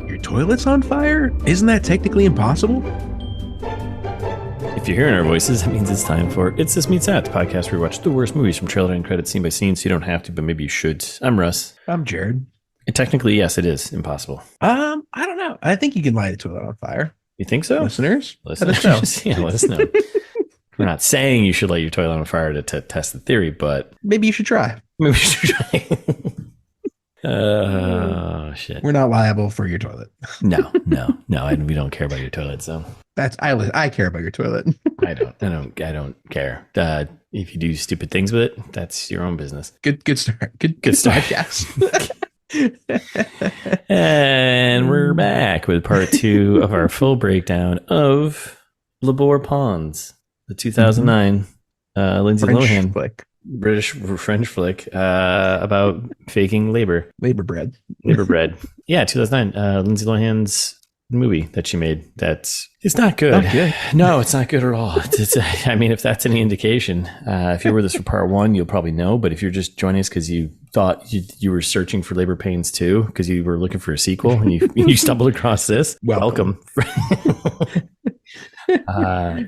Your toilet's on fire? Isn't that technically impossible? If you're hearing our voices, that means it's time for It's This Meets That, the podcast where we watch the worst movies from trailer and credits scene by scene, so you don't have to, but maybe you should. I'm Russ. I'm Jared. And technically, yes, it is impossible. I don't know. I think you can light a toilet on fire. You think so? Listeners? Let us know. Yeah, let us know. We're not saying you should light your toilet on fire to test the theory, but maybe you should try. Maybe you should try. Oh, shit. We're not liable for your toilet. No. We don't care about your toilet, so. I care about your toilet. I don't care. If you do stupid things with it, that's your own business. Good start. Good start. Yes. And we're back with part 2 of our full breakdown of Labor Ponds, the 2009 Lindsay Lohan flick. French flick about faking labor bread. Yeah, 2009. Lindsay Lohan's movie that she made. It's not good. No, it's not good at all. I mean, if that's any indication, if you were this for part 1, you'll probably know. But if you're just joining us because you thought you were searching for Labor Pains 2 because you were looking for a sequel and you stumbled across this, welcome.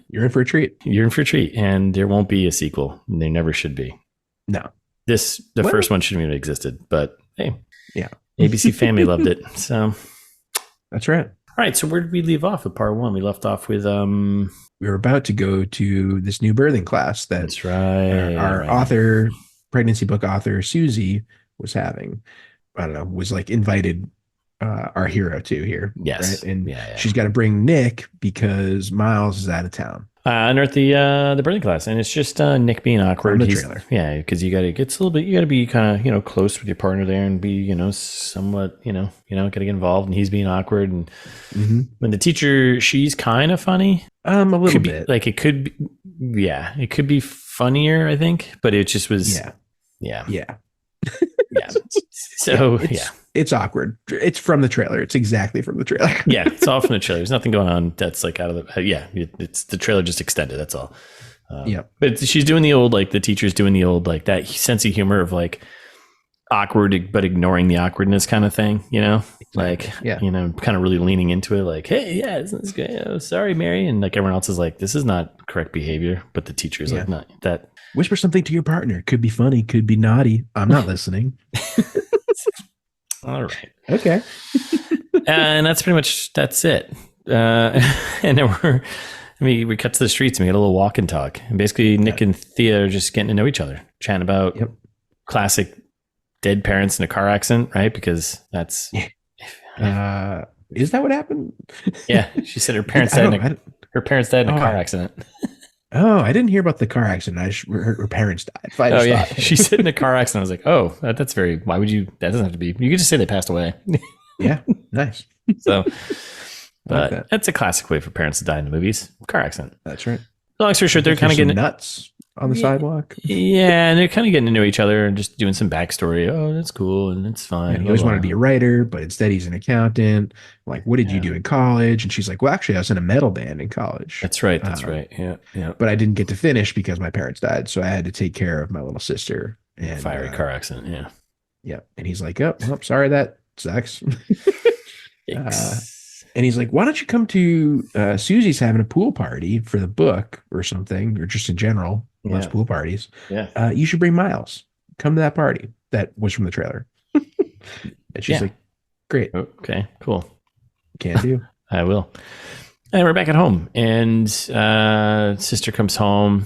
You're in for a treat. And there won't be a sequel. There never should be. No. The first one shouldn't even have existed. But hey, yeah, ABC Family loved it. So that's right. All right, so where did we leave off with part 1? We left off with we were about to go to this new birthing class that's right. Our author, pregnancy book author Susie was having. I don't know, was like invited our hero to here. Yes. Right? And she's got to bring Nick because Miles is out of town. And they're at the birthing class, and it's just Nick being awkward. From the trailer. Yeah, because you got to be kind of close with your partner there and be somewhat got to get involved, and he's being awkward. And when the teacher, she's kind of funny, a little bit. Like it could be funnier, I think, but it just was yeah. So it's awkward. It's from the trailer. It's exactly from the trailer. Yeah, it's all from the trailer. There's nothing going on that's like out of the it's the trailer just extended. That's all. But she's doing the old the teacher's doing the old that sense of humor of awkward but ignoring the awkwardness kind of thing. Kind of really leaning into it. Like, hey, isn't this good? Oh, sorry, Mary, and everyone else is like, this is not correct behavior, but the teacher's like, not that. Whisper something to your partner. Could be funny. Could be naughty. I'm not listening. All right. Okay. And that's it. And then we cut to the streets and we get a little walk and talk. And basically Nick and Thea are just getting to know each other, chatting about classic dead parents in a car accident, right? Because that's... is that what happened? Yeah. She said her parents died in a car accident. Oh, I didn't hear about the car accident. Her parents died. She said in a car accident. I was like, oh, that's very, why would you, that doesn't have to be, you could just say they passed away. Yeah, nice. So, but that's a classic way for parents to die in the movies. Car accident. That's right. Long story short, they're kind of getting nuts on the sidewalk. Yeah, and they're kind of getting to know each other and just doing some backstory. Oh, that's cool and it's fine. And he always wanted to be a writer, but instead he's an accountant. Like, what did you do in college? And she's like, well, actually, I was in a metal band in college. That's right. Yeah. But I didn't get to finish because my parents died, so I had to take care of my little sister. And fiery car accident. Yeah. Yeah, and he's like, oh, well, sorry, that sucks. And he's like, why don't you come to Susie's having a pool party for the book or something, or just in general, loves pool parties. Yeah. You should bring Miles. Come to that party. That was from the trailer. And she's like, great. Okay, cool. Can do. I will. And we're back at home. And sister comes home.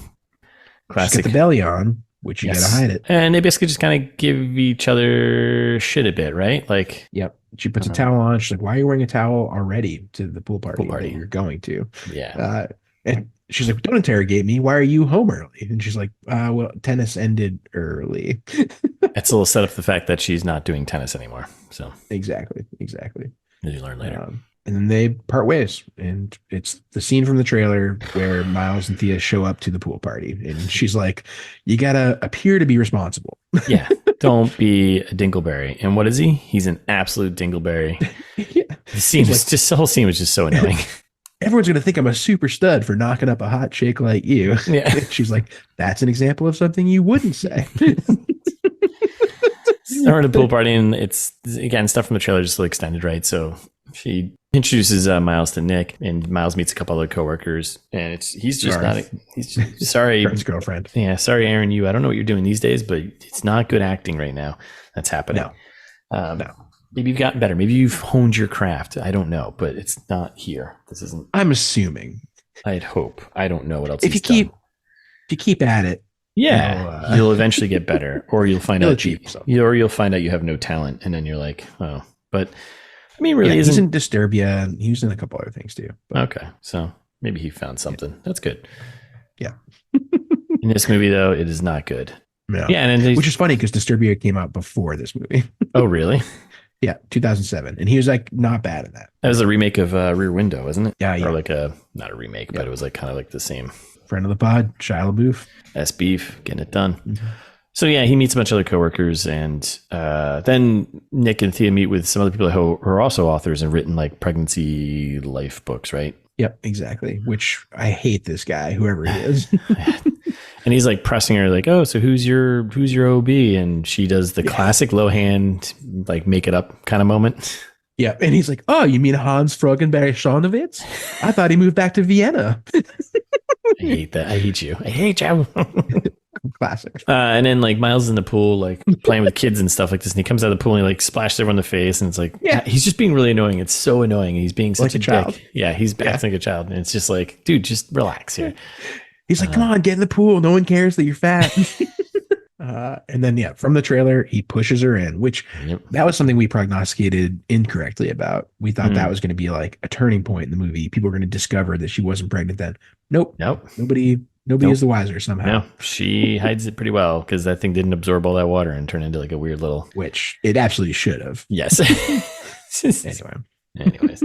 Classic. She's got the belly on, which you got to hide it. And they basically just kind of give each other shit a bit, right? Like, yep. She puts a towel on. She's like, why are you wearing a towel already to the pool party that you're going to? Yeah. And she's like, don't interrogate me. Why are you home early? And she's like, well, tennis ended early. It's a little set up the fact that she's not doing tennis anymore. So Exactly. As you learn later. And then they part ways. And it's the scene from the trailer where Miles and Thea show up to the pool party. And she's like, you got to appear to be responsible. Yeah. Don't be a dingleberry. And what is he? He's an absolute dingleberry. Yeah. The whole scene was just so annoying. Everyone's going to think I'm a super stud for knocking up a hot chick like you. Yeah. She's like, that's an example of something you wouldn't say. They're at a pool party, and it's, again, stuff from the trailer just extended, right? So she introduces Miles to Nick, and Miles meets a couple other coworkers, and he's just sorry. Friend's girlfriend. Yeah, sorry, Aaron. I don't know what you're doing these days, but it's not good acting right now. That's happening. No. Maybe you've gotten better. Maybe you've honed your craft. I don't know, but it's not here. This isn't. I'm assuming. I'd hope. I don't know what else. If you keep at it, you'll eventually get better, or you'll find out you'll find out you have no talent, and then you're like, oh. But I mean, really, he's in Disturbia, and he was in a couple other things too. But. Okay, so maybe he found something. Yeah. That's good. Yeah. In this movie, though, it is not good. No. Yeah, which is funny because Disturbia came out before this movie. Oh, really? Yeah, 2007, and he was like not bad in that. That was a remake of Rear Window, wasn't it? Yeah. Or like not a remake, but it was like kind of like the same. Friend of the pod, Shia LaBeouf. S-Beef, getting it done. Mm-hmm. So yeah, he meets a bunch of other coworkers, and then Nick and Thea meet with some other people who are also authors and written like pregnancy life books, right? Yep, exactly. Which I hate this guy, whoever he is. And he's like pressing her, like, "Oh, so who's your OB?" And she does the classic Lohan, like, make it up kind of moment. Yeah, and he's like, "Oh, you mean Hans Froggenberg Schonowitz? I thought he moved back to Vienna." I hate that. I hate you. I hate you. Classic. And then like Miles is in the pool, like playing with kids and stuff like this, and he comes out of the pool and he like splashes everyone in the face, and it's like, he's just being really annoying. It's so annoying. He's being such like a child. Dick. Yeah, he's acting like a child, and it's just like, dude, just relax here. He's like, come on, get in the pool. No one cares that you're fat. And then, from the trailer, he pushes her in, which that was something we prognosticated incorrectly about. We thought that was going to be like a turning point in the movie. People were going to discover that she wasn't pregnant then. Nope. Nobody is the wiser somehow. No, she hides it pretty well because that thing didn't absorb all that water and turn into like a weird little. Which it absolutely should have. Yes. Anyways.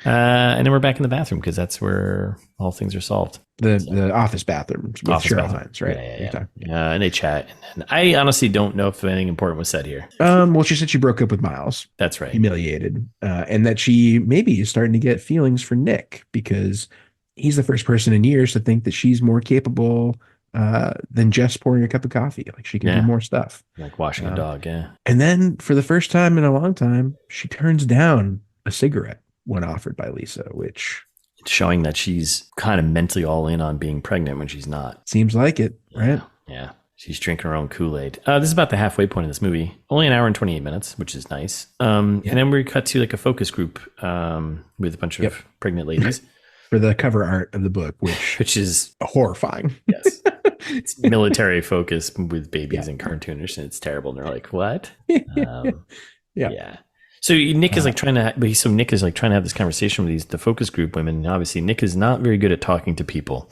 And then we're back in the bathroom because that's where all things are solved. The office bathroom with Cheryl Hines, right? Yeah. And they chat. And I honestly don't know if anything important was said here. Well, she said she broke up with Miles. That's right. Humiliated. And that she maybe is starting to get feelings for Nick because he's the first person in years to think that she's more capable than just pouring a cup of coffee. Like she can do more stuff. Like washing a dog, And then for the first time in a long time, she turns down a cigarette when offered by Lisa, which... showing that she's kind of mentally all in on being pregnant when she's not. Seems like it, right? Yeah. She's drinking her own Kool-Aid. This is about the halfway point of this movie. Only an hour and 28 minutes, which is nice. And then we cut to like a focus group with a bunch of pregnant ladies. For the cover art of the book, which is horrifying. Yes. It's military focus with babies and cartoonish, and it's terrible. And they're like, what? Yeah. So Nick is like trying to have this conversation with the focus group women. And obviously, Nick is not very good at talking to people.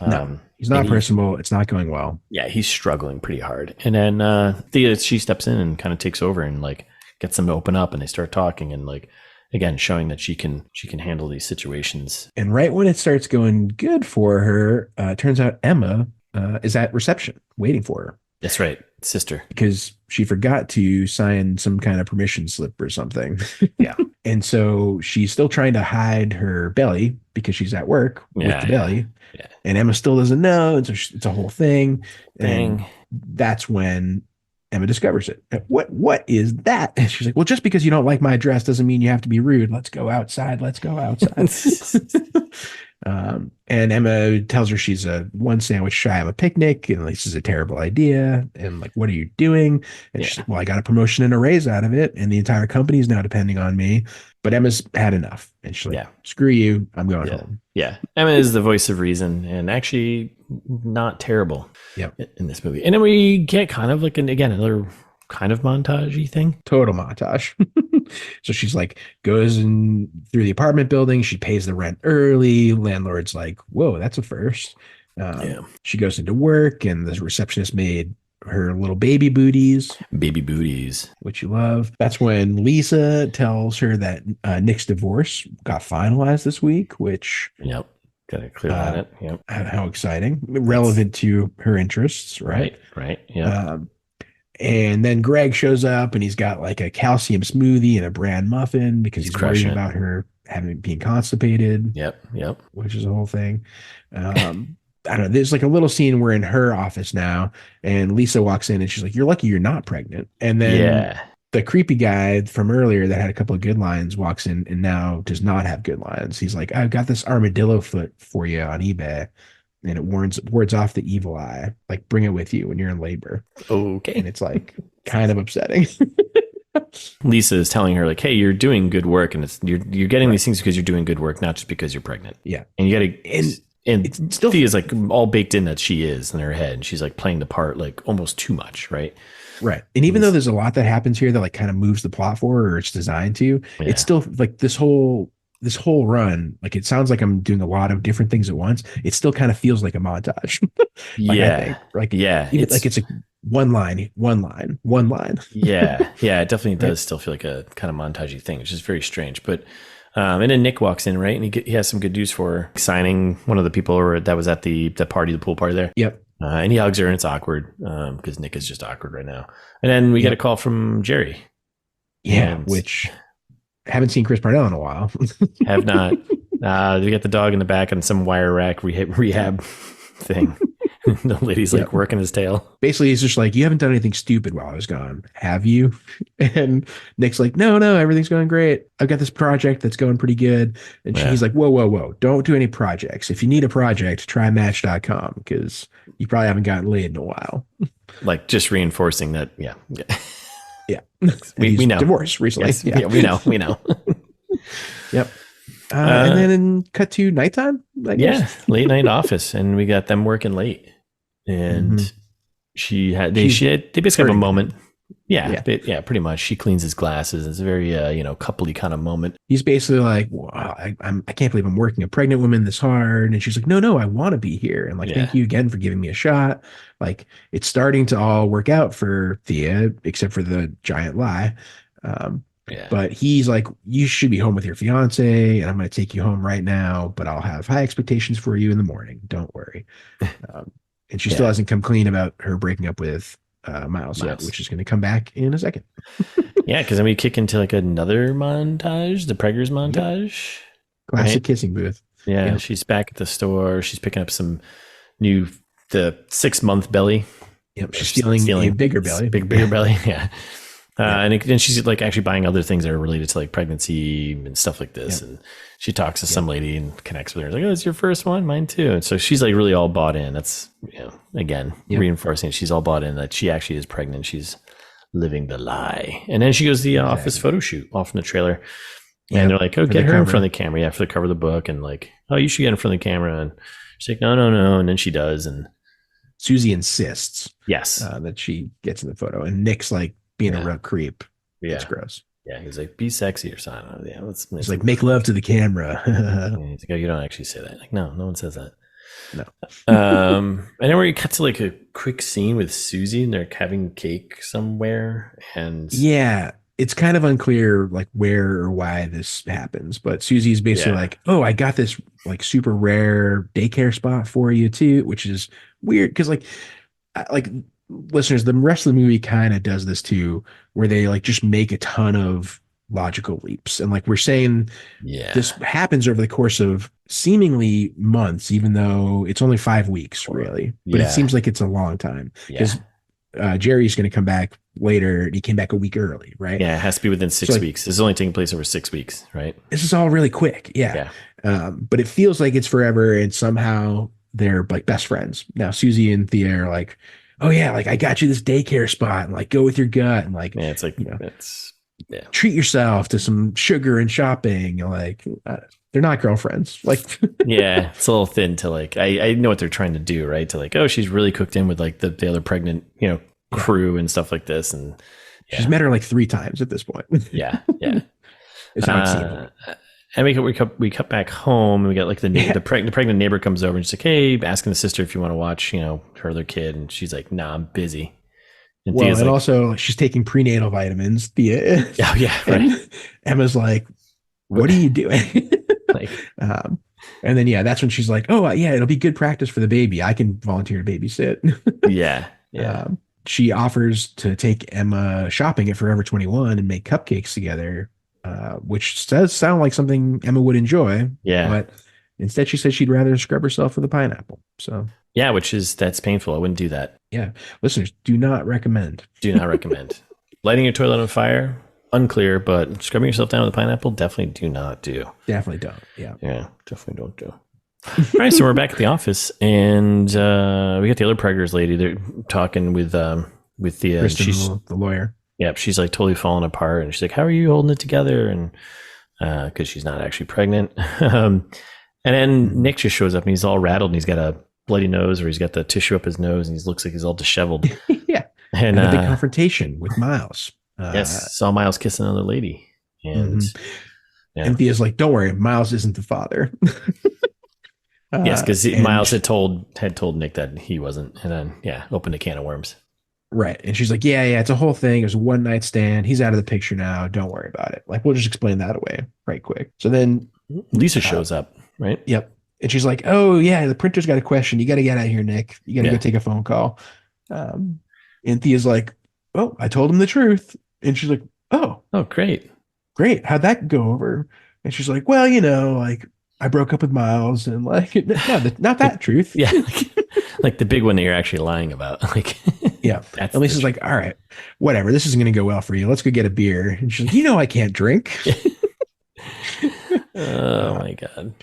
No, he's not personable. It's not going well. Yeah, he's struggling pretty hard. And then Thea, she steps in and kind of takes over and like gets them to open up, and they start talking and like, again, showing that she can handle these situations. And right when it starts going good for her, it turns out Emma is at reception waiting for her. That's right. Sister. Because she forgot to sign some kind of permission slip or something. Yeah. And so she's still trying to hide her belly because she's at work with the belly. Yeah. And Emma still doesn't know. And so it's a whole thing. And that's when Emma discovers it. What is that? And she's like, well, just because you don't like my dress doesn't mean you have to be rude. Let's go outside. And Emma tells her she's one sandwich shy of a picnic, and this is a terrible idea. And like, what are you doing? And she's like, well, I got a promotion and a raise out of it, and the entire company is now depending on me. But Emma's had enough, and she's like, screw you, I'm going home. Yeah, Emma is the voice of reason, and actually not terrible. In this movie. And then we get kind of like another kind of montage-y thing. Total montage. So she's like goes in through the apartment building. She pays the rent early. Landlord's like, whoa, that's a first. She goes into work, and the receptionist made her little baby booties, which you love. That's when Lisa tells her that Nick's divorce got finalized this week, which gotta clear that up. How exciting, relevant to her interests, right? And then Greg shows up, and he's got like a calcium smoothie and a bran muffin because he's worried about her being constipated. Yep. Which is a whole thing. I don't know. There's like a little scene we're in her office now, and Lisa walks in and she's like, "You're lucky you're not pregnant." And then Yeah. the creepy guy from earlier that had a couple of good lines walks in and now does not have good lines. He's like, "I've got this armadillo foot for you on eBay, and it wards off the evil eye. Like, bring it with you when you're in labor." Okay. And it's like kind of upsetting. Lisa is telling her like, "Hey, you're doing good work, and you're getting these things because you're doing good work, not just because you're pregnant." Yeah, and you got to. And it's still Thea's like all baked in that she is in her head, and she's like playing the part like almost too much, right? Right. And even though there's a lot that happens here that like kind of moves the plot forward or it's designed to, it's still like this whole run, like it sounds like I'm doing a lot of different things at once. It still kind of feels like a montage. Like, yeah. I think. Like, yeah. Even, like it's like one line. yeah. It definitely does still feel like a kind of montagey thing, which is very strange. But and then Nick walks in, right? And he has some good news for her, signing one of the people that was at the pool party there. Yep. And he hugs her, and it's awkward because Nick is just awkward right now. And then we get a call from Jerry. Yeah, which haven't seen Chris Parnell in a while. Have not. They get the dog in the back on some wire rack rehab thing. The lady's like working his tail. Basically, he's just like, "You haven't done anything stupid while I was gone, have you?" And Nick's like, No, everything's going great. I've got this project that's going pretty good." And he's like, whoa. Don't do any projects. If you need a project, try Match.com because you probably haven't gotten laid in a while. Like just reinforcing that. Yeah. Yeah. We know. Divorced recently. Yes. Yeah, we know. Yep. And then cut to nighttime. Late night office, and we got them working late. And they basically have a moment. Yeah, pretty much. She cleans his glasses. It's a very coupley kind of moment. He's basically like, "Well, I can't believe I'm working a pregnant woman this hard." And she's like, No, I want to be here. And like, thank you again for giving me a shot. Like, it's starting to all work out for Thea, except for the giant lie. But he's like, "You should be home with your fiance, and I'm going to take you home right now, but I'll have high expectations for you in the morning. Don't worry." And she still hasn't come clean about her breaking up with Miles yet, which is going to come back in a second. Because then we kick into like another montage, the Preggers montage. Classic kissing booth. Yeah, she's back at the store. She's picking up the 6-month belly. Yep, she's stealing a bigger belly. Bigger belly, yeah. And then she's like actually buying other things that are related to like pregnancy and stuff like this. And she talks to some lady and connects with her. Like, "Oh, it's your first one, mine too." And so she's like really all bought in. That's reinforcing she's all bought in that she actually is pregnant. She's living the lie. And then she goes to the office photo shoot off from the trailer. And they're like, "Oh, get her in front of the camera." For the cover of the book. And like, "Oh, you should get in front of the camera." And she's like, no. And then she does. And Susie insists that she gets in the photo. And Nick's like being a real creep. Yeah. It's gross. Yeah, he's like, "Be sexy" or something. Yeah, he's like, "Make love to the camera." He's like, "Oh, you don't actually say that." Like, no one says that. No. And then we cut to like a quick scene with Susie, and they're having cake somewhere. And it's kind of unclear like where or why this happens, but Susie's basically like, "Oh, I got this like super rare daycare spot for you too," which is weird because like listeners, the rest of the movie kind of does this too, where they like just make a ton of logical leaps. And like we're saying, this happens over the course of seemingly months, even though it's only 5 weeks really, but it seems like it's a long time because Jerry's going to come back later. He came back a week early, right? Yeah, it has to be within 6 weeks. This is only taking place over 6 weeks, right? This is all really quick. But it feels like it's forever, and somehow they're like best friends. Now Susie and Thea are like, "Oh yeah, like I got you this daycare spot, and like go with your gut, and like it's like treat yourself to some sugar and shopping." Like they're not girlfriends. Like it's a little thin to like. I know what they're trying to do, right? To like, oh, she's really cooked in with like the other pregnant crew and stuff like this, and she's met her like 3 times at this point. It's not seen. And we cut back home, and we got like the pregnant neighbor comes over and she's like, "Hey," asking the sister if you want to watch, her other kid, and she's like, "Nah, I'm busy." And and also she's taking prenatal vitamins. Thea. Oh yeah, right. Emma's like, "What are you doing?" And then that's when she's like, "Oh it'll be good practice for the baby. I can volunteer to babysit." She offers to take Emma shopping at Forever 21 and make cupcakes together. Which does sound like something Emma would enjoy. Yeah. But Instead, she said she'd rather scrub herself with a pineapple. So yeah, that's painful. I wouldn't do that. Yeah, listeners, do not recommend. Do not recommend. Lighting your toilet on fire, unclear, but scrubbing yourself down with a pineapple, definitely do not do. Definitely don't. Yeah, definitely don't do. All right, so we're back at the office, and we got the other preggers lady. They're talking with Thea. Kristen, and she's the lawyer. Yeah, she's like totally falling apart, and she's like, "How are you holding it together?" And because she's not actually pregnant. And then Nick just shows up, and he's all rattled, and he's got a bloody nose, or he's got the tissue up his nose, and he looks like he's all disheveled. Yeah, and a big confrontation with Miles. Yes, saw Miles kiss another lady, and and Thea's like, "Don't worry, Miles isn't the father." Yes, because Miles had told Nick that he wasn't, and then opened a can of worms. Right, and she's like, "Yeah, it's a whole thing. It was a one night stand. He's out of the picture now. Don't worry about it. Like, we'll just explain that away right quick." So then Lisa shows up, right? Yep, and she's like, "Oh yeah, the printer's got a question. You got to get out of here, Nick. You got to go take a phone call." And Thea's like, "Oh, I told him the truth," and she's like, "Oh, great. How'd that go over?" And she's like, "Well, like." I broke up with Miles and like, no, not that truth. Yeah. Like the big one that you're actually lying about. Like, yeah. And Lisa's like, all right, whatever. This isn't going to go well for you. Let's go get a beer. And she's like, I can't drink. Oh my God.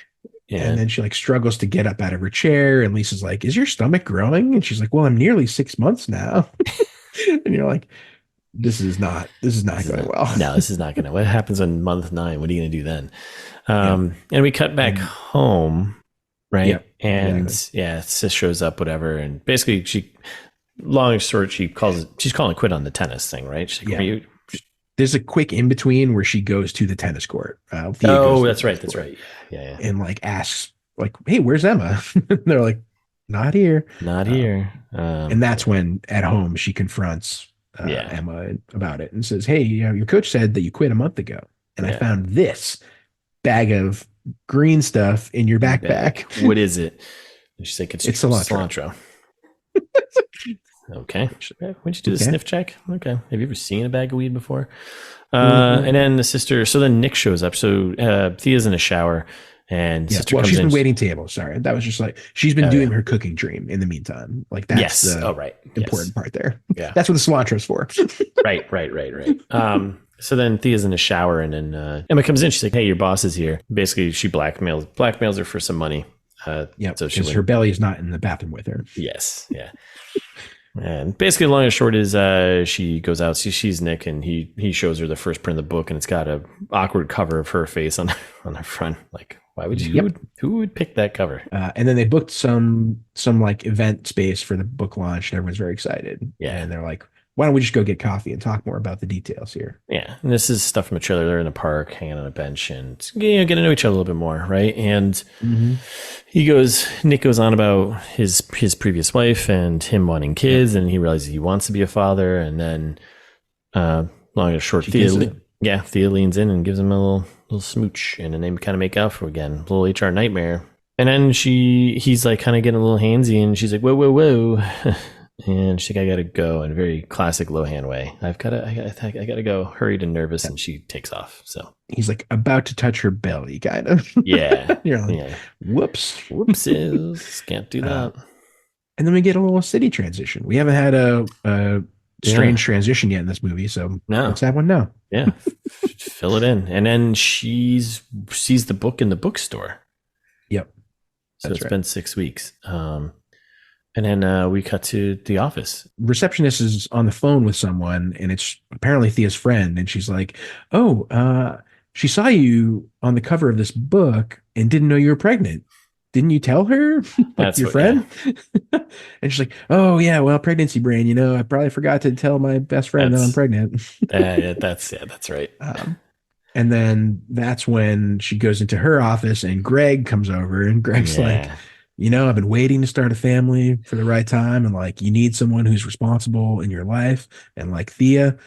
Yeah. And then she like struggles to get up out of her chair. And Lisa's like, is your stomach growing? And she's like, well, I'm nearly 6 months now. And you're like, this is not going well. No, this is not going to. What happens on month 9? What are you going to do then? And we cut back home, right? Yep, and Sis shows up, whatever, and basically long and short, she's calling it quit on the tennis thing, right? She's like, there's a quick in between where she goes to the tennis court. That's right. Yeah. And like asks, like, hey, where's Emma? And they're like, not here. And that's when at home she confronts Emma about it and says, hey, your coach said that you quit a month ago, and I found this bag of green stuff in your backpack. What is it? And she's like, it's cilantro. Okay. Would you do the sniff check? Okay. Have you ever seen a bag of weed before? And then the sister, so then Nick shows up. So Thea's in a shower, and sister comes in. She's been waiting tables. Sorry. That was just like, she's been doing her cooking dream in the meantime. Like that's the important part there. Yeah. That's what the cilantro's for. Right. So then Thea's in the shower, and then Emma comes in. She's like, hey, your boss is here. Basically, she blackmails her for some money. So her belly is not in the bathroom with her. Yes. Yeah. And basically, long and short is she goes out. She's Nick, and he shows her the first print of the book, and it's got a awkward cover of her face on the front. Like, why would you? Who would pick that cover? And then they booked some like event space for the book launch, and everyone's very excited. Yeah, and they're like, why don't we just go get coffee and talk more about the details here? Yeah. And this is stuff from a trailer. They're in the park, hanging on a bench, and getting to know each other a little bit more, right? And Nick goes on about his previous wife and him wanting kids, and he realizes he wants to be a father. And then, long and short, Thea leans in and gives him a little smooch, and then they kind of make out for again, a little HR nightmare. And then he's like kind of getting a little handsy, and she's like, whoa. And she's like, I gotta go, in a very classic Lohan way. I gotta go, hurried and nervous, and she takes off. So he's like about to touch her belly, kind of. Yeah. You're like, whoopsies, can't do that. And then we get a little city transition. We haven't had a strange transition yet in this movie, so let's have one now. Yeah, fill it in. And then she sees the book in the bookstore. Yep. So it's been 6 weeks. And then we cut to the office. Receptionist is on the phone with someone, and it's apparently Thea's friend. And she's like, she saw you on the cover of this book and didn't know you were pregnant. Didn't you tell her? That's your friend? Yeah. And she's like, oh, yeah, well, pregnancy brain, I probably forgot to tell my best friend that I'm pregnant. That's right. And then that's when she goes into her office, and Greg comes over, and Greg's like, I've been waiting to start a family for the right time. And like, you need someone who's responsible in your life. And like, Thea,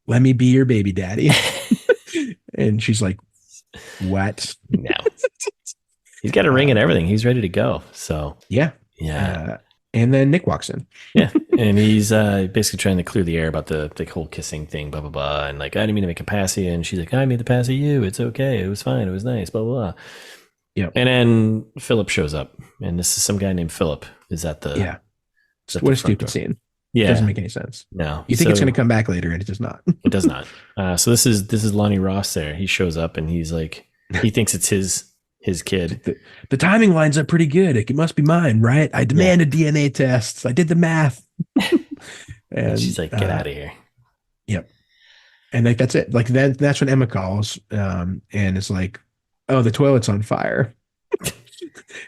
let me be your baby daddy. And she's like, what? No. He's got a ring and everything. He's ready to go. So yeah. And then Nick walks in. Yeah. And he's basically trying to clear the air about the whole kissing thing, blah, blah, blah. And like, I didn't mean to make a pass of you. And she's like, I made the pass of you. It's okay. It was fine. It was nice, blah, blah, blah. Yep. And then Philip shows up, and this is some guy named Philip. Is at the yeah. What a stupid scene. Yeah, doesn't make any sense. No, you think it's going to come back later, and it does not. It does not. So this is Lonnie Ross. There, he shows up, and he's like, he thinks it's his kid. The timing lines up pretty good. It must be mine, right? I demanded DNA tests. I did the math. and she's like, get out of here. Yep. And like that's it. Like that's when Emma calls, and it's like, oh, the toilet's on fire.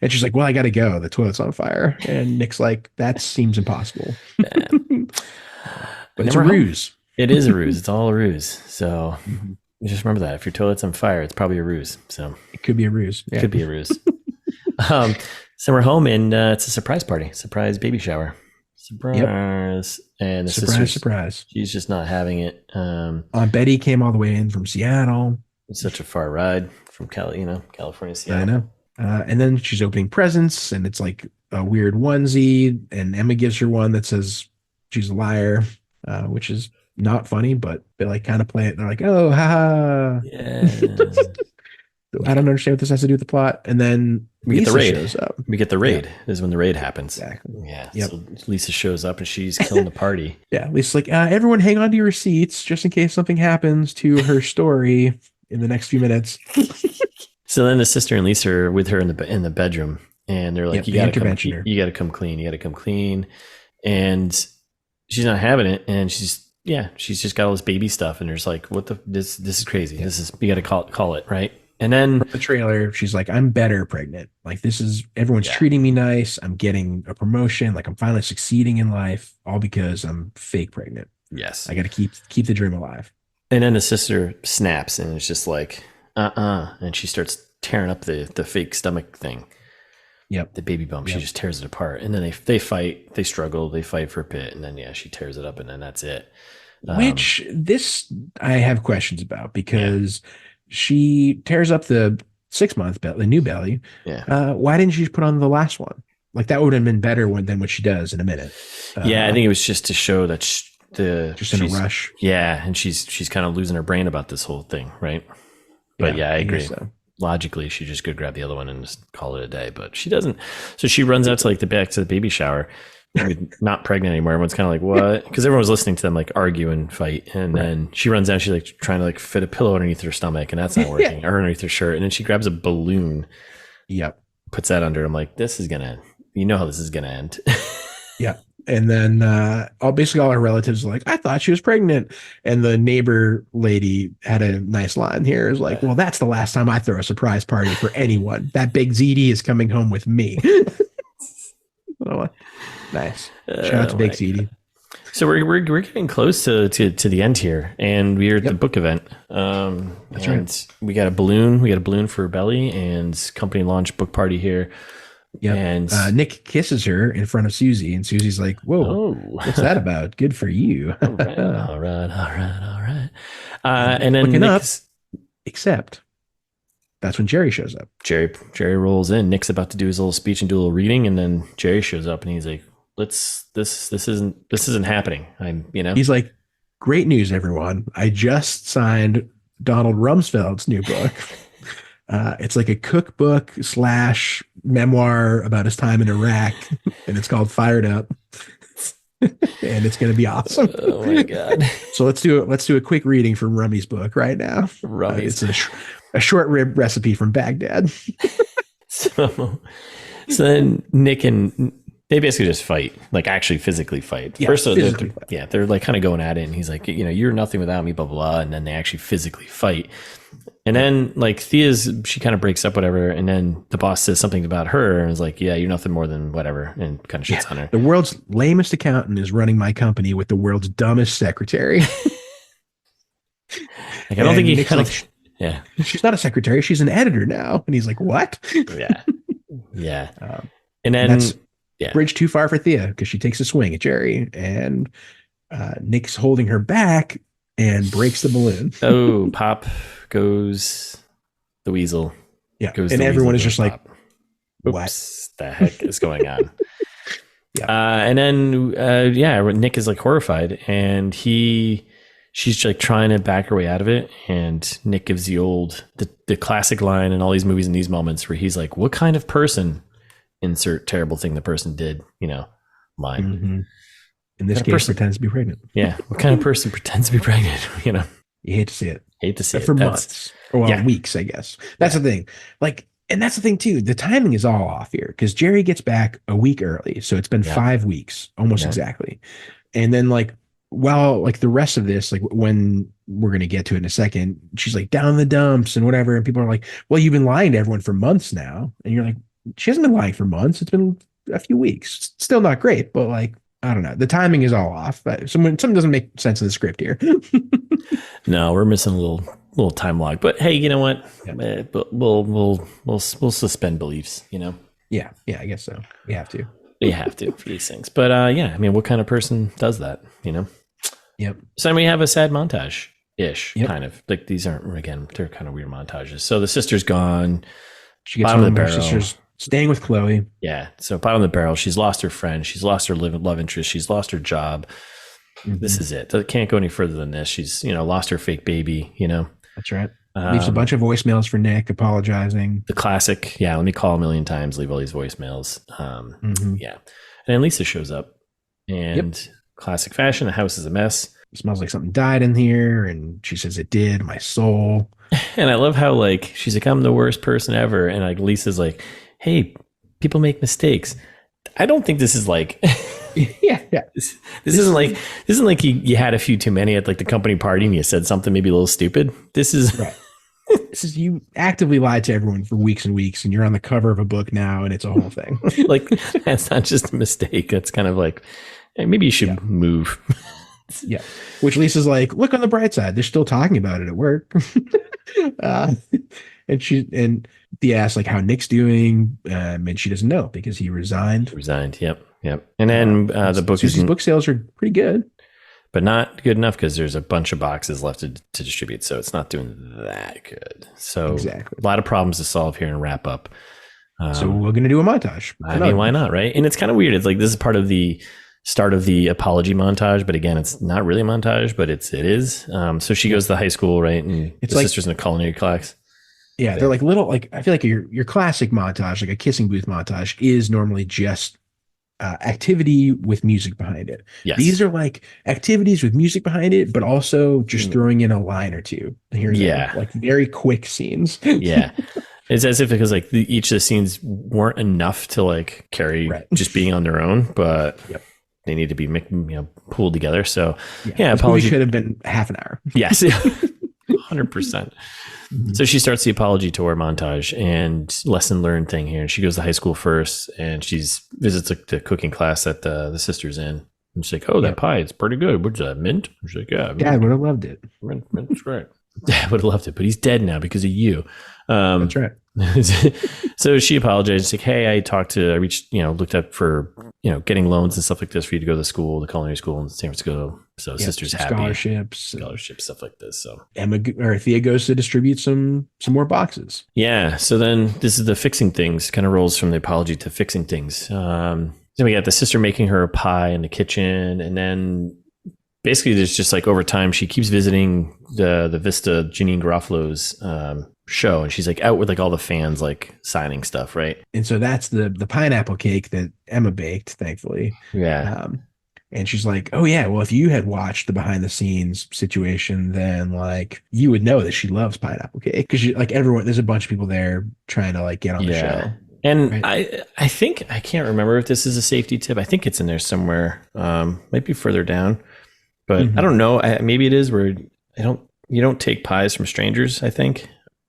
And she's like, well, I got to go. The toilet's on fire. And Nick's like, that seems impossible. But it's a ruse. It is a ruse. It's all a ruse. So just remember that. If your toilet's on fire, it's probably a ruse. So it could be a ruse. It could be a ruse. So we're home, and it's a surprise party. Surprise baby shower. Surprise. Yep. And the surprise. She's just not having it. Aunt Betty came all the way in from Seattle. It's such a far ride from California, Seattle. I know. And then she's opening presents, and it's like a weird onesie, and Emma gives her one that says she's a liar, which is not funny, but they like kind of play it. They're like, oh, ha. Yeah. I don't understand what this has to do with the plot. And then we Lisa get the raid. shows up. We get the raid. Yeah. This is when the raid happens. Exactly. Yeah. Yep. So Lisa shows up, and she's killing the party. Yeah. Lisa's like, everyone hang on to your seats just in case something happens to her story in the next few minutes. So then the sister and Lisa are with her in the bedroom, and they're like, you got to come clean. You got to come clean. And she's not having it. And she's just got all this baby stuff. And there's like, this is crazy. Yeah. You got to call it. Right. And then from the trailer, she's like, I'm better pregnant. Like everyone's treating me nice. I'm getting a promotion. Like I'm finally succeeding in life, all because I'm fake pregnant. Yes. I got to keep the dream alive. And then the sister snaps, and it's just like, and she starts tearing up the fake stomach thing. Yep. The baby bump. Yep. She just tears it apart. And then they fight, they struggle, they fight for a bit. And then, she tears it up, and then that's it. Which I have questions about, because she tears up the 6-month belly, the new belly. Yeah. Why didn't she just put on the last one? Like that would have been better than what she does in a minute. I think it was just to show that she's in a rush. Yeah. And she's kind of losing her brain about this whole thing. Right. But I agree. So. Logically, she just could grab the other one and just call it a day, but she doesn't. So she runs out to back to the baby shower, not pregnant anymore. Everyone's kind of like, what? Because everyone was listening to them argue and fight. And then she runs out. She's trying to fit a pillow underneath her stomach, and that's not working, or underneath her shirt. And then she grabs a balloon. Yep. Puts that under. I'm like, this is gonna. How this is gonna end. Yeah. And then basically all her relatives are like, I thought she was pregnant. And the neighbor lady had a nice line here. Is like, well, that's the last time I throw a surprise party for anyone. That big ZD is coming home with me. Nice. Shout out to Big ZD. So we're getting close to the end here, and we're at the book event. That's right. We got a balloon for Belly, and company launch book party here. Yeah, and Nick kisses her in front of Susie, and Susie's like, "Whoa, what's that about? Good for you." all right. And then looking up, except that's when Jerry shows up. Jerry rolls in. Nick's about to do his little speech and do a little reading, and then Jerry shows up, and he's like, "This isn't happening." He's like, "Great news, everyone! I just signed Donald Rumsfeld's new book." It's like a cookbook / memoir about his time in Iraq, and it's called Fired Up, and it's going to be awesome. Oh my God. So let's do a quick reading from Rummy's book right now. It's a short rib recipe from Baghdad. So then Nick and they basically just fight, actually physically fight. Yeah, First, they're kind of going at it, and he's like, you're nothing without me, blah, blah, blah. And then they actually physically fight. And then she kind of breaks up, whatever. And then the boss says something about her and is like, yeah, you're nothing more than whatever. And kind of shits on her. The world's lamest accountant is running my company with the world's dumbest secretary. I don't think he yeah. She's not a secretary. She's an editor now. And he's like, what? Yeah. Yeah. And then that's bridge too far for Thea, because she takes a swing at Jerry, and Nick's holding her back and breaks the balloon. Oh, pop goes the weasel. Yeah. And everyone is just like, what the heck is going on? Yeah. And then Nick is horrified, and she she's like trying to back her way out of it. And Nick gives the classic line in all these movies and these moments where he's like, what kind of person, insert terrible thing the person did, line. Mm-hmm. In this case, pretends to be pregnant. Yeah. What kind of person pretends to be pregnant? You hate to see it. Hate to see it. For months. Or weeks, I guess. That's the thing. Like, and that's the thing too. The timing is all off here because Jerry gets back a week early. So it's been 5 weeks, almost exactly. And then while the rest of this, when we're going to get to it in a second, she's like down in the dumps and whatever. And people are like, well, you've been lying to everyone for months now. And you're like, she hasn't been lying for months. It's been a few weeks. Still not great, but I don't know. The timing is all off. Something doesn't make sense in the script here. No, we're missing a little time log. But hey, you know what? Yeah. We'll suspend beliefs. Yeah, I guess so. We have to. You have to for these things. But what kind of person does that? Yep. So then we have a sad montage ish, kind of like these aren't, again, they're kind of weird montages. So the sister's gone. She gets home. Her sister's staying with Chloe. Yeah. So bottom of the barrel. She's lost her friend. She's lost her love interest. She's lost her job. Mm-hmm. This is it. It can't go any further than this. She's, lost her fake baby, That's right. Leaves a bunch of voicemails for Nick apologizing. The classic. Yeah. Let me call a million times, leave all these voicemails. Yeah. And then Lisa shows up and classic fashion. The house is a mess. It smells like something died in here. And she says it did. My soul. And I love how she's like, I'm the worst person ever. And Lisa's like, hey, people make mistakes. I don't think this is yeah. This isn't like you had a few too many at the company party and you said something maybe a little stupid. This is right. This is you actively lied to everyone for weeks and weeks, and you're on the cover of a book now, and it's a whole thing. That's not just a mistake. That's kind of hey, maybe you should move. Yeah. Which Lisa's like, look on the bright side. They're still talking about it at work. And Thea asks how Nick's doing, and she doesn't know because he resigned. Yep. And then the book sales are pretty good, but not good enough because there's a bunch of boxes left to distribute, so it's not doing that good. So exactly. A lot of problems to solve here and wrap up. So we're going to do a montage. I mean, why not, right? And it's kind of weird. It's this is part of the start of the apology montage, but again, it's not really a montage, but it is. So she goes to high school, right? And it's the sister's in a culinary class. Yeah, they're little, I feel like your classic montage, a kissing booth montage, is normally just activity with music behind it. Yes. These are activities with music behind it, but also just throwing in a line or two here and there, very quick scenes. Yeah. It's as if because each of the scenes weren't enough to carry just being on their own, but they need to be pulled together. So apology should have been half an hour. Yes. 100%. So she starts the apology tour montage and lesson learned thing here. And she goes to high school first and visits the cooking class that the sister's in. And she's like, oh, that pie, it's pretty good. What's that, mint? She's like, yeah. Dad would have loved it. Mint's great. Dad would have loved it, but he's dead now because of you. That's right. So she apologized. She's like, hey, looked up for, getting loans and stuff like this for you to go to school, the culinary school in San Francisco. So sister's happy. Scholarships, stuff like this. So Thea goes to distribute some more boxes. Yeah. So then this is the fixing things, kind of rolls from the apology to fixing things. Then we got the sister making her a pie in the kitchen. And then basically there's just over time, she keeps visiting the Vista Janine Garofalo's show, and she's out with all the fans signing stuff, right? And so that's the pineapple cake that Emma baked, thankfully. Yeah. And she's like, oh yeah, well, if you had watched the behind the scenes situation, then you would know that she loves pineapple cake because everyone, there's a bunch of people there trying to get on the show. And right? I think, I can't remember if this is a safety tip. I think it's in there somewhere. Might be further down, but I don't know. Maybe it is where you don't take pies from strangers, I think.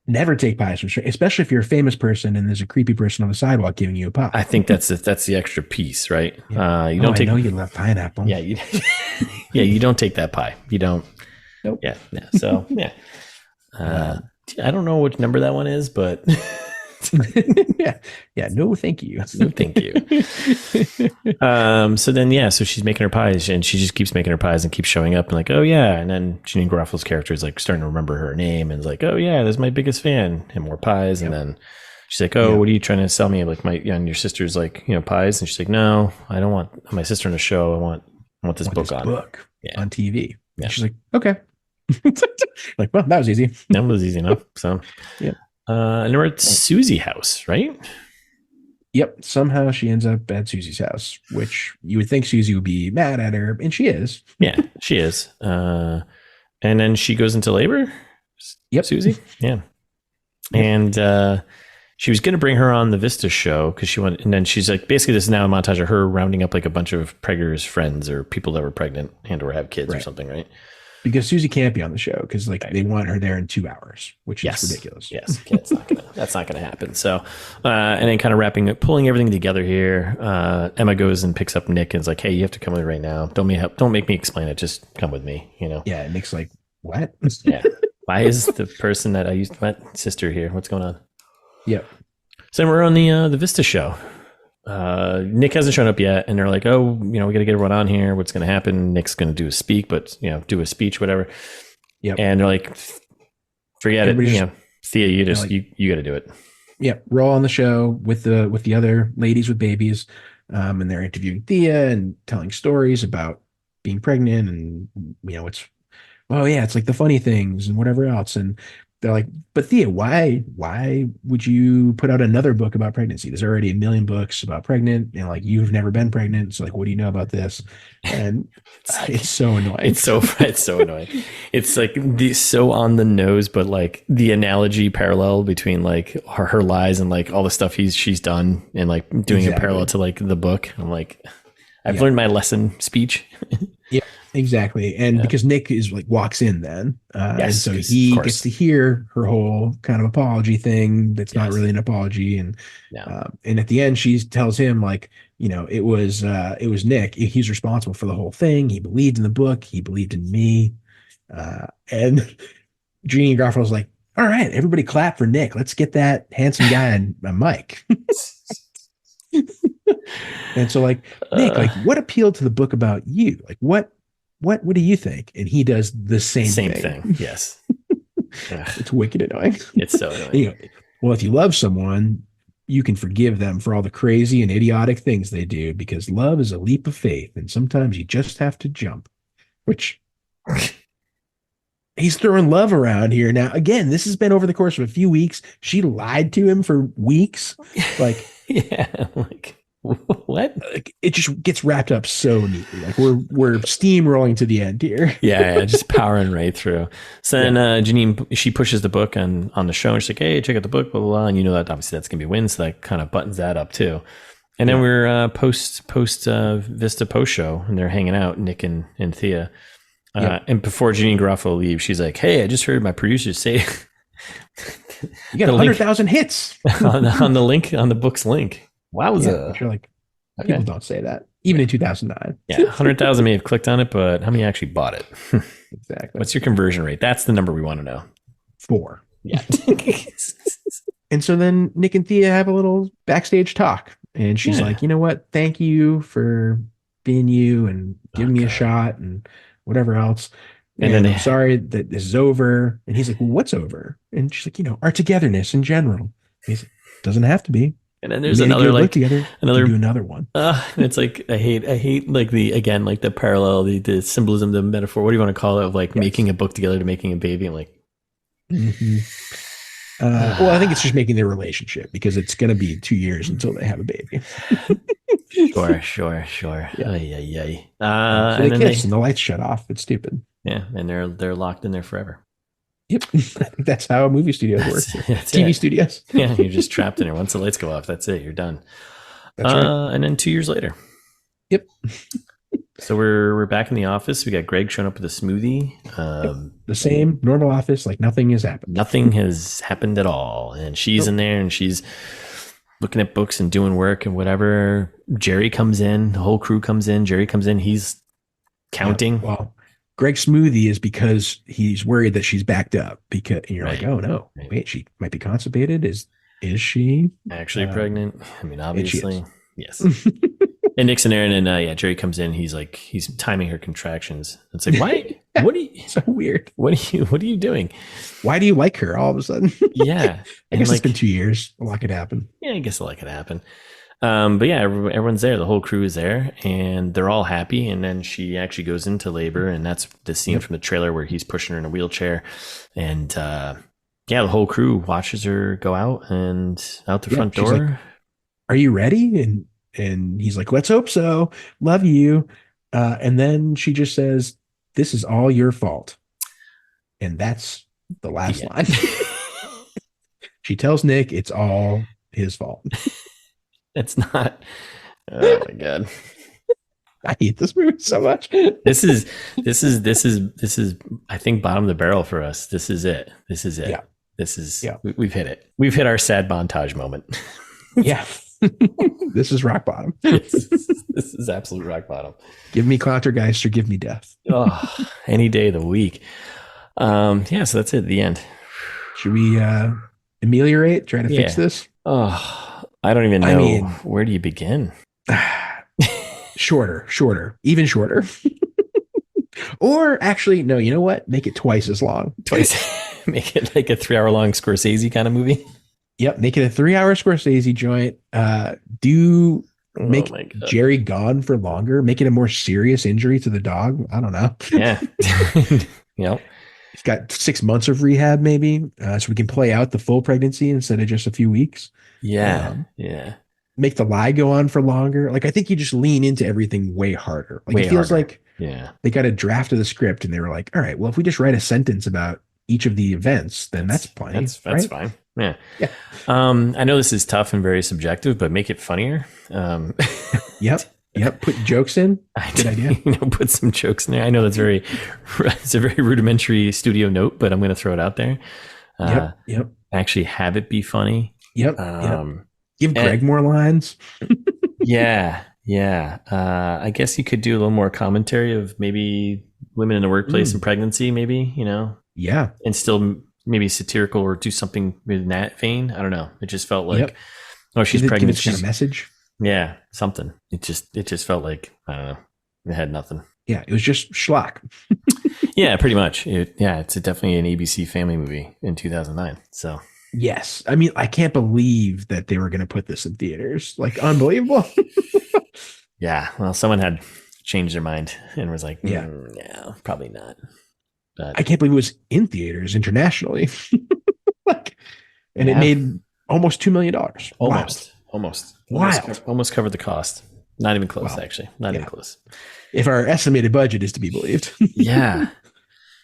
Never take pies from strangers, especially if you're a famous person and there's a creepy person on the sidewalk giving you a pie. I think that's the extra piece, right? Yeah. I know you love pineapple. Yeah, you don't take that pie. You don't. Nope. Yeah. So yeah. I don't know which number that one is, but yeah. No, thank you. No, thank you. So then, so she's making her pies, and she just keeps making her pies and keeps showing up and oh yeah. And then Janine Garofalo's character is starting to remember her name and is oh yeah, that's my biggest fan, and more pies. Yep. And then she's like, oh, what are you trying to sell me? And your sister's pies. And she's like, no, I don't want my sister in a show. I want this book on TV. Yeah. She's like, okay. Like, well, that was easy. That was easy enough. So, yeah. And we're at Susie's house, right? Yep. Somehow she ends up at Susie's house, which you would think Susie would be mad at her, and she is. Yeah, she is. And then she goes into labor. Yep. Susie. Yeah. Yep. And she was going to bring her on the Vista show because she wanted, and then she's like, basically, this is now a montage of her rounding up like a bunch of preggers' friends or people that were pregnant and or have kids or something, right? Because Susie can't be on the show because like they want her there in 2 hours, which is ridiculous. Yes, that's not gonna happen. So, and then kind of pulling everything together here. Emma goes and picks up Nick and is like, "Hey, you have to come with me right now. Don't make me explain it. Just come with me." You know? Yeah. And Nick's like, "What? Yeah. Why is the person that I used my sister here? What's going on?" Yep. So then we're on the Vista show. Nick hasn't shown up yet, and they're like, "Oh, we got to get everyone on here. What's going to happen? Nick's going to do a speech, whatever." Yep. And they're like, "Forget it. Thea, you got to do it." Yep. Roll on the show with the other ladies with babies, and they're interviewing Thea and telling stories about being pregnant, and it's like the funny things and whatever else, and they're like, "But Thea, why would you put out another book about pregnancy? There's already 1 million books about pregnant, and like you've never been pregnant. So like, what do you know about this?" And it's so annoying. It's so annoying. It's like so on the nose, but like the analogy parallel between like her lies and like all the stuff she's done and like doing a parallel to like the book. I'm like, I've learned my lesson speech. Yeah. Exactly. And because Nick is like walks in then, and so he gets to hear her whole kind of apology thing. That's not really an apology. And, and at the end, she tells him like, it was Nick. He's responsible for the whole thing. He believed in the book. He believed in me. And Jeannie Garofalo's like, "All right, everybody clap for Nick. Let's get that handsome guy on a mic." And so like, Nick, like what appealed to the book about you? Like what do you think? And he does the same thing. Yes. It's wicked annoying. It's so annoying. Well, if you love someone, you can forgive them for all the crazy and idiotic things they do because love is a leap of faith. And sometimes you just have to jump, which he's throwing love around here. Now, again, this has been over the course of a few weeks. She lied to him for weeks. Like, yeah, like what? It just gets wrapped up so neatly. Like we're steamrolling to the end here. Yeah, just powering right through. So then Janine, she pushes the book on the show and she's like, "Hey, check out the book, blah, blah, blah." And that obviously that's gonna be a win, so that kind of buttons that up too. And then we're post Vista post show and they're hanging out, Nick and Thea. And before Janine Garofalo leaves, she's like, "Hey, I just heard my producers say you got 100,000 hits on the link on the book's link." Wowza. You're like, people don't say that. Even in 2009. Yeah, 100,000 may have clicked on it, but how many actually bought it? Exactly. What's your conversion rate? That's the number we want to know. 4. Yeah. And so then Nick and Thea have a little backstage talk. And she's like, "You know what? Thank you for being you and giving me a shot and whatever else. And then I'm sorry that this is over." And he's like, "Well, what's over?" And she's like, "Our togetherness in general." He's like, "Doesn't have to be." And then there's another do another one. It's like I hate like the parallel, the symbolism, the metaphor. What do you want to call it? Of like making a book together to making a baby. I'm like, well, I think it's just making their relationship because it's going to be 2 years until they have a baby. Sure. Yeah. So they kiss and the lights shut off. It's stupid. Yeah, and they're locked in there forever. Yep. I think that's how movie studios work. TV studios. Yeah, you're just trapped in there. Once the lights go off, that's it. You're done. That's right. And then 2 years later. Yep. So we're back in the office. We got Greg showing up with a smoothie. The same normal office, like nothing has happened. Nothing has happened at all. And she's in there and she's looking at books and doing work and whatever. Jerry comes in. The whole crew comes in. Jerry comes in. He's counting. Yeah, well, Greg's smoothie is because he's worried that she's backed up. Because and you're like, "Oh no, wait, she might be constipated. Is she actually pregnant?" I mean, obviously, yes. And Nick's in there, and then Jerry comes in. He's timing her contractions. It's like, why? What are you? So weird. What are you doing? Why do you like her all of a sudden? Yeah, I guess it's been 2 years. A lot could happen. Yeah, I guess a lot could happen. But yeah, everyone's there. The whole crew is there, and they're all happy. And then she actually goes into labor, and that's the scene from the trailer where he's pushing her in a wheelchair, and the whole crew watches her go out the front door. Like, are you ready? And he's like, let's hope so. Love you. And then she just says, this is all your fault. And that's the last line. She tells Nick it's all his fault. It's not. Oh my God. I hate this movie so much. This is I think bottom of the barrel for us. This is it. Yeah. We've hit it. We've hit our sad montage moment. Yeah. This is rock bottom. This is absolute rock bottom. Give me Clottergeist or give me death. Any day of the week. So that's it. The end. Should we ameliorate? Try to fix this? I don't even know. Where do you begin? Shorter, even shorter. Or actually, no, you know what? Make it twice as long. Make it like a 3-hour-long Scorsese kind of movie. Yep. Make it a 3-hour Scorsese joint. Make Jerry gone for longer. Make it a more serious injury to the dog. I don't know. Yeah. Yep. He's got 6 months of rehab, maybe, so we can play out the full pregnancy instead of just a few weeks. Yeah. Make the lie go on for longer. Like, I think you just lean into everything way harder. Like, it feels like they got a draft of the script and they were like, all right, well, if we just write a sentence about each of the events, then that's plenty. That's right? fine. Yeah. I know this is tough and very subjective, but make it funnier. Yep. Put jokes in. Good idea. Put some jokes in there. I know it's a very rudimentary studio note, but I'm going to throw it out there. Yep. Actually have it be funny. Yep. Give Greg more lines. Yeah. I guess you could do a little more commentary of maybe women in the workplace and pregnancy, maybe, Yeah. And still maybe satirical or do something in that vein. I don't know. It just felt like, she's pregnant. She's got a message. Yeah, something. It just felt like, I don't know. It had nothing. Yeah, it was just schlock. Yeah, pretty much. It's definitely an ABC family movie in 2009. So yes, I mean, I can't believe that they were going to put this in theaters. Like, unbelievable. Yeah, well, someone had changed their mind and was like, probably not. But I can't believe it was in theaters internationally. It made almost $2 million. Almost wild. Almost covered the cost. Not even close, actually. Not even close. If our estimated budget is to be believed. Yeah,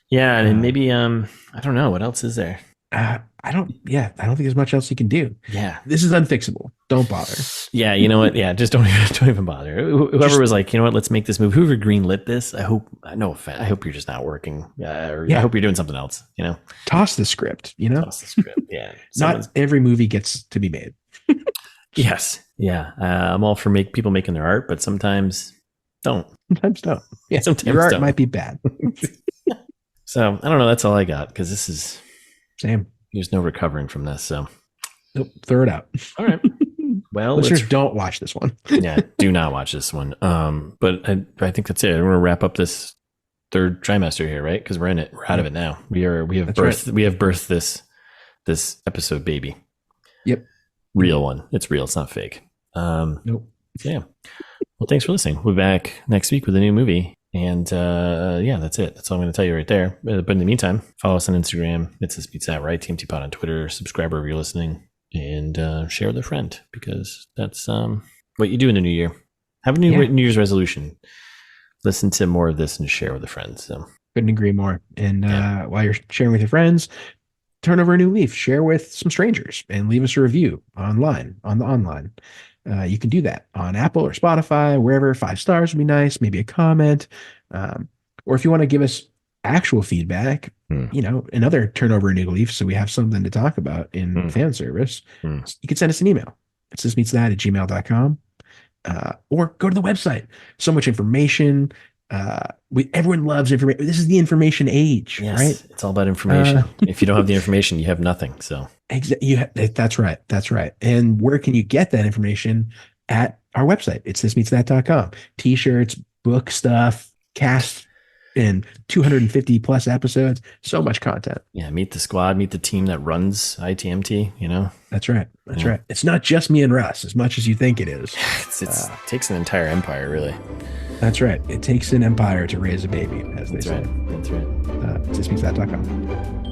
and maybe I don't know what else is there. I don't think there's much else you can do. Yeah, this is unfixable. Don't bother. Yeah, you know what? Yeah, just don't even bother. Whoever was like, you know what? Let's make this movie. Whoever greenlit this, I hope. No offense. I hope you're just not working. I hope you're doing something else. Toss the script. Toss the script. Yeah, not every movie gets to be made. Yes. Yeah. I'm all for people making their art, but sometimes don't. Sometimes don't. Yeah. Sometimes your art might be bad. So I don't know. That's all I got because this is same. There's no recovering from this. So nope, throw it out. All right. Well, listeners, don't watch this one. Yeah, do not watch this one. But I think that's it. We're gonna wrap up this third trimester here, right? Because we're in it. We're out of it now. We have birthed. Right. We have birthed this episode baby. Yep. Real one. It's real. It's not fake. Nope. So yeah. Well, thanks for listening. We'll be back next week with a new movie. And that's it. That's all I'm going to tell you right there. But in the meantime, follow us on Instagram. It's This Beats That, right? TMT Pod on Twitter. Subscribe wherever you're listening. And share with a friend because that's what you do in the new year. Have a New Year's resolution. Listen to more of this and share with a friend. So couldn't agree more. And while you're sharing with your friends, turn over a new leaf, share with some strangers, and leave us a review online. You can do that on Apple or Spotify, wherever. 5 stars would be nice. Maybe a comment, or if you want to give us actual feedback, another turn over a new leaf, so we have something to talk about in fan service. You can send us an email. It's thismeetsthat@gmail.com, or go to the website. So much information. Everyone loves information. This is the information age, right? It's all about information. If you don't have the information, you have nothing. So that's right. And where can you get that information? At our website. It's thismeetsthat.com. T-shirts, book stuff, cast and 250 plus episodes. So much content. Yeah, meet the squad, meet the team that runs ITMT, you know? That's right. That's right. It's not just me and Russ as much as you think it is. It takes an entire empire, really. That's right. It takes an empire to raise a baby, as they say. That's right. Thismeetsthat.com.